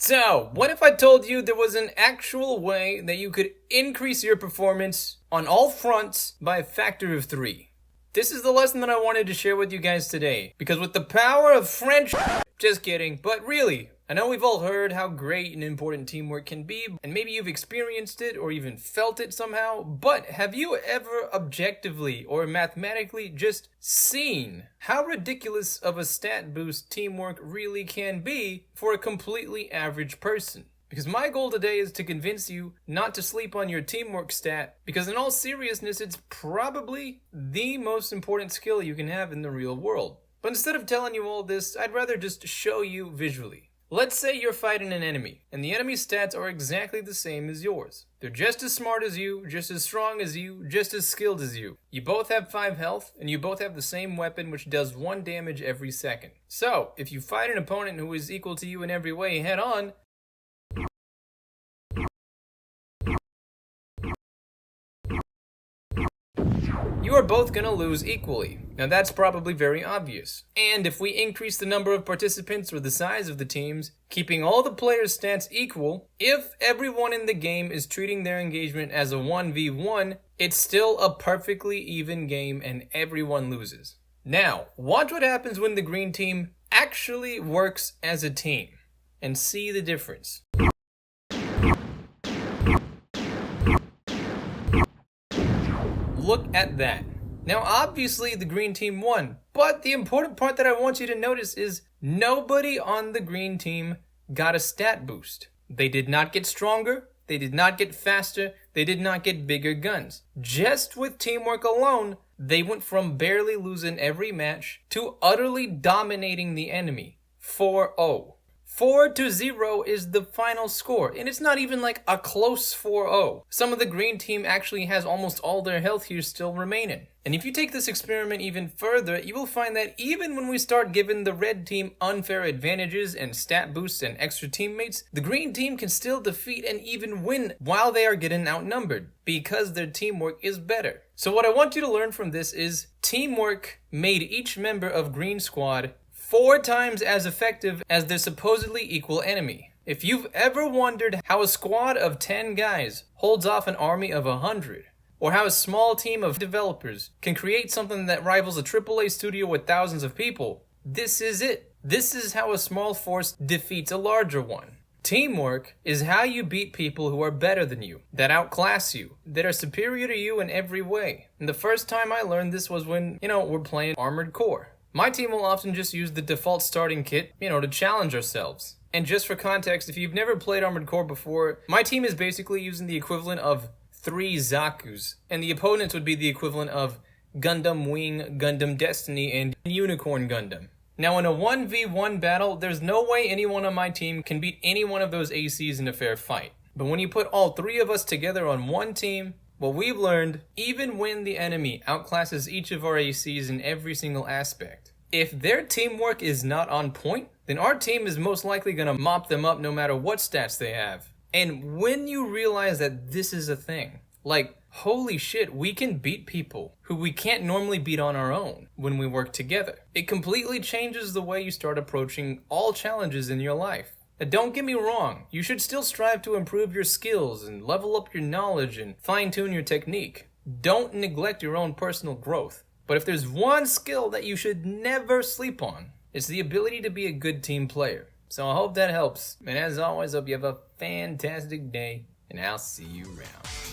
So, what if I told you there was an actual way that you could increase your performance on all fronts by a factor of 3? This is the lesson that I wanted to share with you guys today, because with the power of friendship, just kidding, but really, I know we've all heard how great and important teamwork can be, and maybe you've experienced it or even felt it somehow, but have you ever objectively or mathematically just seen how ridiculous of a stat boost teamwork really can be for a completely average person? Because my goal today is to convince you not to sleep on your teamwork stat, because in all seriousness, it's probably the most important skill you can have in the real world. But instead of telling you all this, I'd rather just show you visually. Let's say you're fighting an enemy, and the enemy's stats are exactly the same as yours. They're just as smart as you, just as strong as you, just as skilled as you. You both have 5 health, and you both have the same weapon which does 1 damage every second. So, if you fight an opponent who is equal to you in every way head on, you are both gonna lose equally. Now that's probably very obvious. And if we increase the number of participants or the size of the teams, keeping all the players' stats equal, if everyone in the game is treating their engagement as a 1v1, it's still a perfectly even game and everyone loses. Now, watch what happens when the green team actually works as a team, and see the difference. Look at that. Now obviously the green team won, but the important part that I want you to notice is nobody on the green team got a stat boost. They did not get stronger, they did not get faster, they did not get bigger guns. Just with teamwork alone, they went from barely losing every match to utterly dominating the enemy. 4-0. 4-0 is the final score, and it's not even like a close 4-0. Some of the green team actually has almost all their health here still remaining. And if you take this experiment even further, you will find that even when we start giving the red team unfair advantages and stat boosts and extra teammates, the green team can still defeat and even win while they are getting outnumbered, because their teamwork is better. So what I want you to learn from this is teamwork made each member of Green Squad 4 times as effective as their supposedly equal enemy. If you've ever wondered how a squad of 10 guys holds off an army of 100, or how a small team of developers can create something that rivals a AAA studio with thousands of people, this is it. This is how a small force defeats a larger one. Teamwork is how you beat people who are better than you, that outclass you, that are superior to you in every way. And the first time I learned this was when, we're playing Armored Core. My team will often just use the default starting kit, to challenge ourselves. And just for context, if you've never played Armored Core before, my team is basically using the equivalent of 3 Zakus, and the opponents would be the equivalent of Gundam Wing, Gundam Destiny, and Unicorn Gundam. Now in a 1v1 battle, there's no way anyone on my team can beat any one of those ACs in a fair fight. But when you put all 3 of us together on one team, what we've learned, even when the enemy outclasses each of our ACs in every single aspect, if their teamwork is not on point, then our team is most likely going to mop them up no matter what stats they have. And when you realize that this is a thing, like, holy shit, we can beat people who we can't normally beat on our own when we work together. It completely changes the way you start approaching all challenges in your life. Now, don't get me wrong, you should still strive to improve your skills and level up your knowledge and fine-tune your technique. Don't neglect your own personal growth. But if there's one skill that you should never sleep on, it's the ability to be a good team player. So I hope that helps. And as always, hope you have a fantastic day, and I'll see you around.